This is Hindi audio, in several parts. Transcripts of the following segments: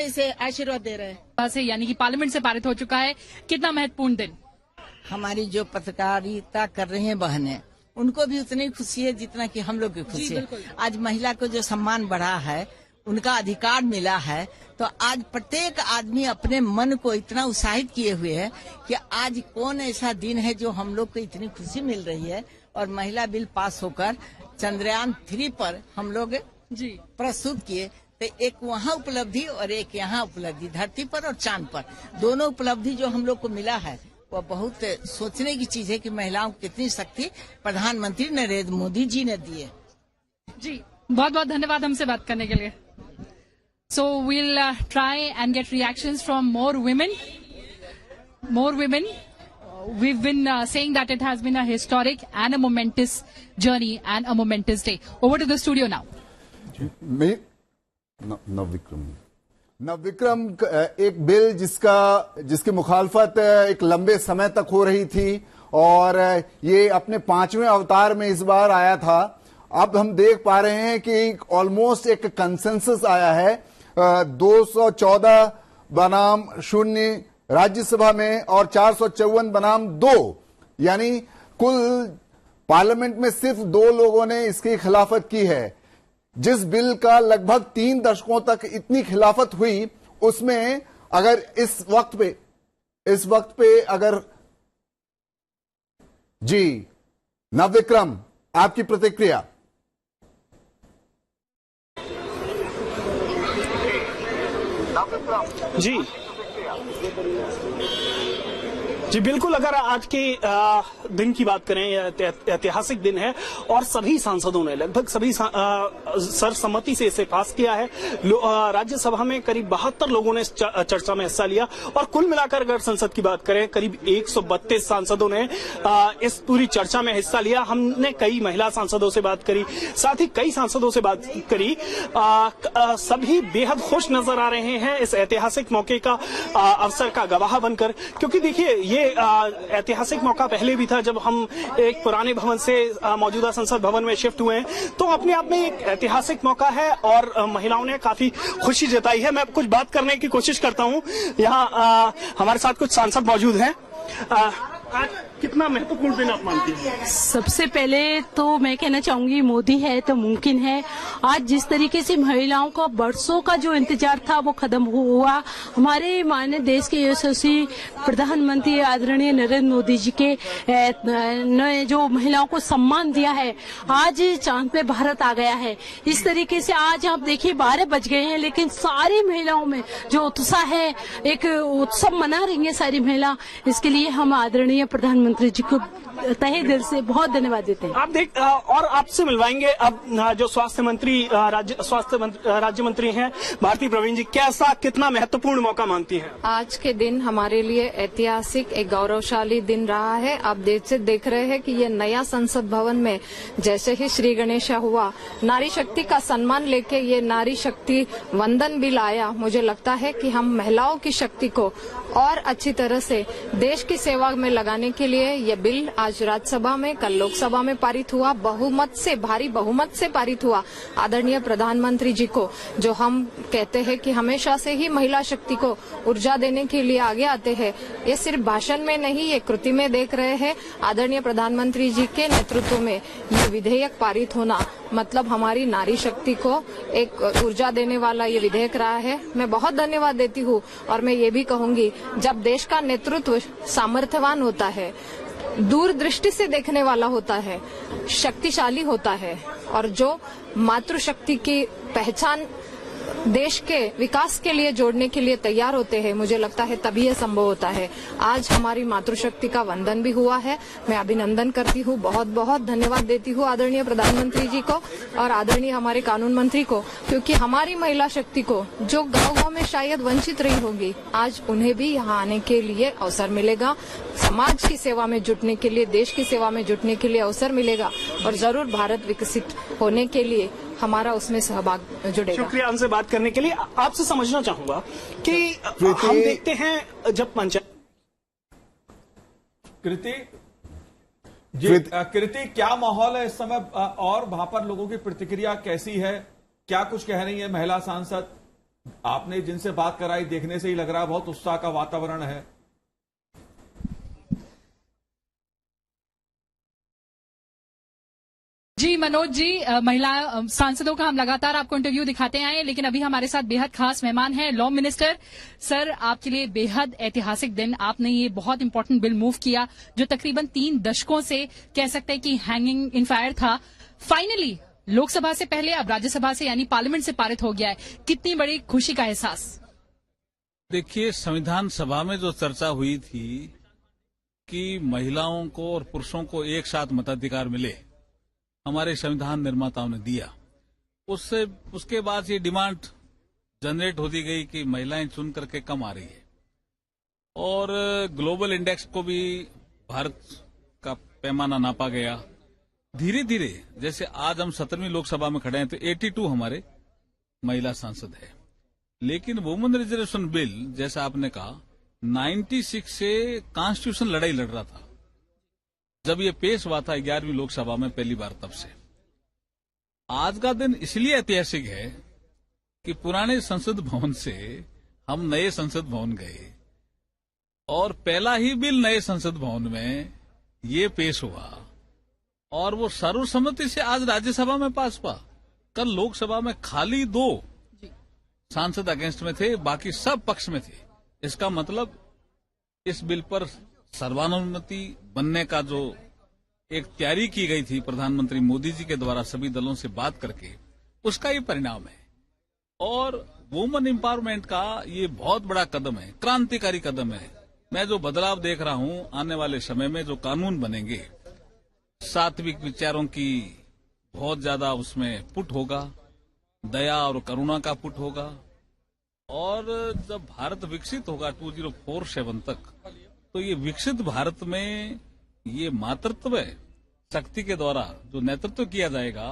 इसे आशीर्वाद दे रहे हैं। से यानी कि पार्लियामेंट से पारित हो चुका है। कितना महत्वपूर्ण दिन। हमारी जो पत्रकारिता कर रही हैं बहनें, उनको भी उतनी खुशी है जितना कि हम लोग की खुशी है। आज महिला को जो सम्मान बढ़ा है, उनका अधिकार मिला है, तो आज प्रत्येक आदमी अपने मन को इतना उत्साहित किए हुए है कि आज कौन ऐसा दिन है जो हम लोग को इतनी खुशी मिल रही है। और महिला बिल पास होकर चंद्रयान 3 पर हम लोग प्रस्तुत किए, तो एक वहाँ उपलब्धि और एक यहाँ उपलब्धि, धरती पर और चांद पर, दोनों उपलब्धि जो हम लोग को मिला है वह बहुत सोचने की चीज है कि महिलाओं को कितनी शक्ति प्रधानमंत्री नरेंद्र मोदी जी ने दी है। जी बहुत बहुत धन्यवाद हमसे बात करने के लिए। So we'll try and get reactions from more women. We've been saying that it has been a historic and a momentous journey and a momentous day. Over to the studio now. Navvikram एक बिल जिसकी मुखालफत एक लंबे समय तक हो रही थी और ये अपने 5वें अवतार में इस बार आया था। अब हम देख पा रहे हैं कि ऑलमोस्ट एक कंसेंसस आया है 214 बनाम 0 राज्यसभा में और 454 बनाम 2, यानी कुल पार्लियामेंट में सिर्फ 2 लोगों ने इसकी खिलाफत की है। जिस बिल का लगभग 3 दशकों तक इतनी खिलाफत हुई, उसमें अगर इस वक्त पे अगर जी नवविक्रम, आपकी प्रतिक्रिया। जी बिल्कुल, अगर आज के दिन की बात करें, ऐतिहासिक दिन है और सभी सांसदों ने लगभग सभी सर्वसम्मति से इसे पास किया है। राज्यसभा में करीब 72 लोगों ने चर्चा में हिस्सा लिया और कुल मिलाकर अगर संसद की बात करें करीब 132 सांसदों ने इस पूरी चर्चा में हिस्सा लिया। हमने कई महिला सांसदों से बात करी, साथ ही कई सांसदों से बात करी। सभी बेहद खुश नजर आ रहे हैं इस ऐतिहासिक मौके का अवसर का गवाह बनकर, क्योंकि देखिए ये ऐतिहासिक मौका पहले भी था जब हम एक पुराने भवन से मौजूदा संसद भवन में शिफ्ट हुए हैं, तो अपने आप में एक ऐतिहासिक मौका है और महिलाओं ने काफी खुशी जताई है। मैं कुछ बात करने की कोशिश करता हूं। यहाँ हमारे साथ कुछ सांसद मौजूद हैं। आज कितना महत्वपूर्ण दिन आप मानती हैं? सबसे पहले तो मैं कहना चाहूंगी, मोदी है तो मुमकिन है। आज जिस तरीके से महिलाओं का बरसों का जो इंतजार था वो खत्म हुआ। हमारे माननीय देश के यशस्वी प्रधानमंत्री आदरणीय नरेंद्र मोदी जी के ने जो महिलाओं को सम्मान दिया है, आज चांद पे भारत आ गया है। इस तरीके से आज आप देखिए 12 बज गए हैं, लेकिन सारी महिलाओं में जो उत्साह है, एक उत्सव मना रही है सारी महिला। इसके लिए हम आदरणीय प्रधानमंत्री जी को तहे दिल से बहुत धन्यवाद देते हैं। आप और आपसे मिलवाएंगे अब जो स्वास्थ्य राज्य मंत्री हैं भारती प्रवीण जी, कैसा कितना महत्वपूर्ण मौका मानती हैं? आज के दिन हमारे लिए ऐतिहासिक एक गौरवशाली दिन रहा है। आप देख रहे हैं कि ये नया संसद भवन में जैसे ही श्री गणेशा हुआ, नारी शक्ति का सम्मान लेके ये नारी शक्ति वंदन बिल आया। मुझे लगता है कि हम महिलाओं की शक्ति को और अच्छी तरह से देश की सेवा में लगाने के लिए ये बिल आज राज्यसभा में, कल लोकसभा में पारित हुआ, बहुमत से, भारी बहुमत से पारित हुआ। आदरणीय प्रधानमंत्री जी को, जो हम कहते हैं कि हमेशा से ही महिला शक्ति को ऊर्जा देने के लिए आगे आते हैं, ये सिर्फ भाषण में नहीं, ये कृति में देख रहे हैं। आदरणीय प्रधानमंत्री जी के नेतृत्व में ये विधेयक पारित होना मतलब हमारी नारी शक्ति को एक ऊर्जा देने वाला ये विधेयक रहा है। मैं बहुत धन्यवाद देती हूँ और मैं ये भी कहूंगी, जब देश का नेतृत्व सामर्थ्यवान होता है, दूरदृष्टि से देखने वाला होता है, शक्तिशाली होता है और जो मातृशक्ति की पहचान देश के विकास के लिए जोड़ने के लिए तैयार होते हैं, मुझे लगता है तभी यह संभव होता है। आज हमारी मातृशक्ति का वंदन भी हुआ है। मैं अभिनंदन करती हूँ, बहुत बहुत धन्यवाद देती हूँ आदरणीय प्रधानमंत्री जी को और आदरणीय हमारे कानून मंत्री को, क्योंकि हमारी महिला शक्ति को जो गाँव-गाँव में शायद वंचित रही होगी, आज उन्हें भी यहाँ आने के लिए अवसर मिलेगा। समाज की सेवा में जुटने के लिए, देश की सेवा में जुटने के लिए अवसर मिलेगा और जरूर भारत विकसित होने के लिए हमारा उसमें सहभाग जुड़ेगा। शुक्रिया हमसे बात करने के लिए। आपसे समझना चाहूंगा कि हम देखते हैं जब पंचायत कृति क्या माहौल है इस समय और वहां पर लोगों की प्रतिक्रिया कैसी है? क्या कुछ कह रही है महिला सांसद? आपने जिनसे बात कराई, देखने से ही लग रहा है बहुत उत्साह का वातावरण है। जी मनोज जी, महिला सांसदों का हम लगातार आपको इंटरव्यू दिखाते आए, लेकिन अभी हमारे साथ बेहद खास मेहमान हैं, लॉ मिनिस्टर। सर, आपके लिए बेहद ऐतिहासिक दिन। आपने ये बहुत इंपॉर्टेंट बिल मूव किया जो तकरीबन 3 दशकों से कह सकते हैं कि हैंगिंग इन फायर था। फाइनली लोकसभा से पहले अब राज्यसभा से यानी पार्लियामेंट से पारित हो गया है। कितनी बड़ी खुशी का एहसास? देखिए, संविधान सभा में जो चर्चा हुई थी कि महिलाओं को और पुरुषों को एक साथ मताधिकार मिले, हमारे संविधान निर्माताओं ने दिया। उसके बाद ये डिमांड जनरेट होती गई कि महिलाएं चुन करके कम आ रही है, और ग्लोबल इंडेक्स को भी भारत का पैमाना नापा गया। धीरे धीरे, जैसे आज हम 17वीं लोकसभा में खड़े हैं तो 82 हमारे महिला सांसद है, लेकिन वुमेन रिजर्वेशन बिल, जैसा आपने कहा, 96 से कॉन्स्टिट्यूशन लड़ाई लड़ रहा था जब ये पेश हुआ था 11वीं लोकसभा में पहली बार। तब से आज का दिन इसलिए ऐतिहासिक है कि पुराने संसद भवन से हम नए संसद भवन गए और पहला ही बिल नए संसद भवन में ये पेश हुआ और वो सर्वसम्मति से आज राज्यसभा में पास हुआ। कल लोकसभा में खाली 2 सांसद अगेंस्ट में थे, बाकी सब पक्ष में थे। इसका मतलब इस बिल पर सर्वानुमति बनने का जो एक तैयारी की गई थी प्रधानमंत्री मोदी जी के द्वारा सभी दलों से बात करके, उसका ही परिणाम है। और वुमेन एम्पावरमेंट का ये बहुत बड़ा कदम है, क्रांतिकारी कदम है। मैं जो बदलाव देख रहा हूं, आने वाले समय में जो कानून बनेंगे, सात्विक विचारों की बहुत ज्यादा उसमें पुट होगा, दया और करुणा का पुट होगा, और जब भारत विकसित होगा 2047 तक, तो ये विकसित भारत में ये मातृत्व शक्ति के द्वारा जो नेतृत्व किया जाएगा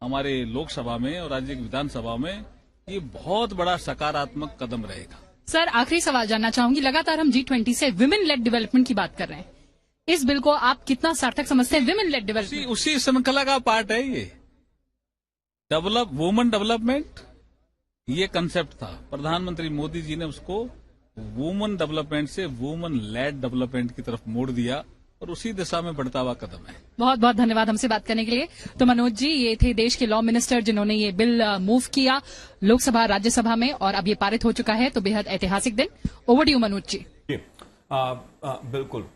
हमारे लोकसभा में और राज्य की विधानसभा में, ये बहुत बड़ा सकारात्मक कदम रहेगा। सर, आखिरी सवाल जानना चाहूंगी। लगातार हम G20 से विमेन लेड डेवलपमेंट की बात कर रहे हैं, इस बिल को आप कितना सार्थक समझते हैं? विमेन लेड डेवलपमेंट उसी श्रृंखला का पार्ट है। ये वुमेन डेवलपमेंट, ये कंसेप्ट था। प्रधानमंत्री मोदी जी ने उसको वुमेन डेवलपमेंट से वुमेन लेड डेवलपमेंट की तरफ मोड़ दिया और उसी दिशा में बढ़ता हुआ कदम है। बहुत बहुत धन्यवाद हमसे बात करने के लिए। तो मनोज जी, ये थे देश के लॉ मिनिस्टर जिन्होंने ये बिल मूव किया लोकसभा राज्यसभा में और अब ये पारित हो चुका है, तो बेहद ऐतिहासिक दिन। Over to you Manoj ji. बिल्कुल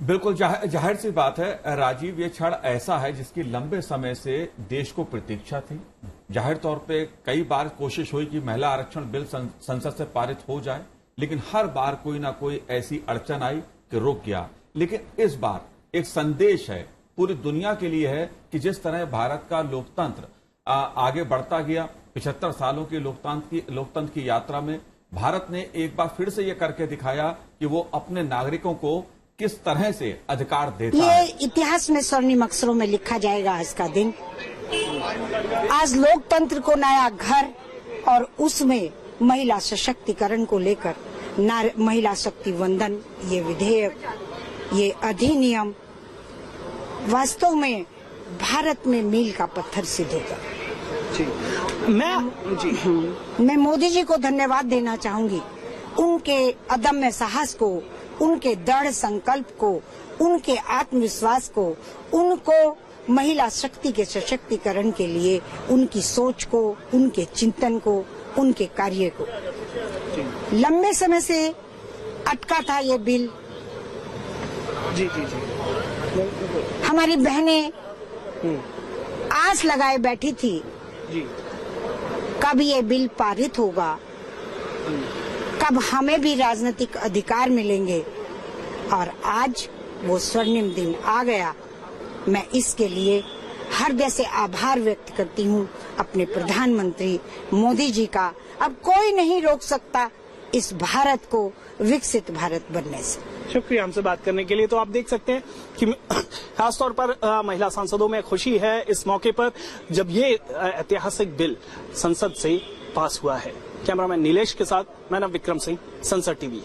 बिल्कुल जाहिर सी बात है राजीव, ये क्षण ऐसा है जिसकी लंबे समय से देश को प्रतीक्षा थी। जाहिर तौर पे कई बार कोशिश हुई कि महिला आरक्षण बिल संसद से पारित हो जाए, लेकिन हर बार कोई ना कोई ऐसी अड़चन आई कि रुक गया। लेकिन इस बार एक संदेश है, पूरी दुनिया के लिए है कि जिस तरह भारत का लोकतंत्र आगे बढ़ता गया, 75 सालों की लोकतंत्र की यात्रा में भारत ने एक बार फिर से ये करके दिखाया कि वो अपने नागरिकों को किस तरह से अधिकार देता है। ये इतिहास में स्वर्णिम अक्षरों में लिखा जाएगा आज का दिन। आज लोकतंत्र को नया घर और उसमें महिला सशक्तिकरण को लेकर महिला शक्ति वंदन, ये विधेयक, ये अधिनियम वास्तव में भारत में मील का पत्थर सिद्ध होगा। मैं मोदी जी को धन्यवाद देना चाहूंगी, उनके अदम्य साहस को, उनके दृढ़ संकल्प को, उनके आत्मविश्वास को, उनको महिला शक्ति के सशक्तिकरण के लिए उनकी सोच को, उनके चिंतन को, उनके कार्य को। लंबे समय से अटका था ये बिल। जी जी जी हमारी बहनें आस लगाए बैठी थी जी, कब ये बिल पारित होगा, कब हमें भी राजनीतिक अधिकार मिलेंगे, और आज वो स्वर्णिम दिन आ गया। मैं इसके लिए हृदय से आभार व्यक्त करती हूँ अपने प्रधानमंत्री मोदी जी का। अब कोई नहीं रोक सकता इस भारत को विकसित भारत बनने से। शुक्रिया हमसे बात करने के लिए। तो आप देख सकते हैं कि खासतौर पर महिला सांसदों में खुशी है इस मौके पर जब ये ऐतिहासिक बिल संसद से पास हुआ है। कैमरामैन नीलेश के साथ मैं विक्रम सिंह, संसद टीवी।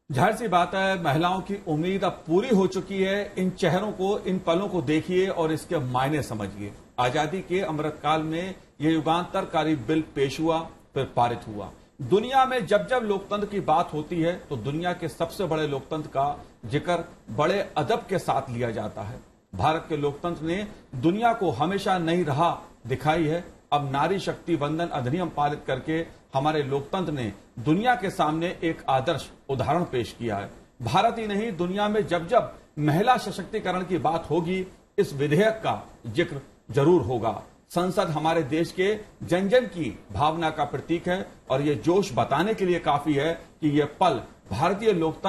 जाहिर सी बात है महिलाओं की उम्मीद अब पूरी हो चुकी है। इन चेहरों को, इन पलों को देखिए और इसके मायने समझिए। आजादी के अमृतकाल में यह युगांतरकारी बिल पेश हुआ, फिर पारित हुआ। दुनिया में जब जब लोकतंत्र की बात होती है तो दुनिया के सबसे बड़े लोकतंत्र का जिक्र बड़े अदब के साथ लिया जाता है। भारत के लोकतंत्र ने दुनिया को हमेशा नई राह दिखाई है। अब नारी शक्ति वंदन अधिनियम पारित करके हमारे लोकतंत्र ने दुनिया के सामने एक आदर्श उदाहरण पेश किया है। भारत ही नहीं, दुनिया में जब जब महिला सशक्तिकरण की बात होगी, इस विधेयक का जिक्र जरूर होगा। संसद हमारे देश के जन जन की भावना का प्रतीक है और यह जोश बताने के लिए काफी है कि यह पल भारतीय लोकतंत्र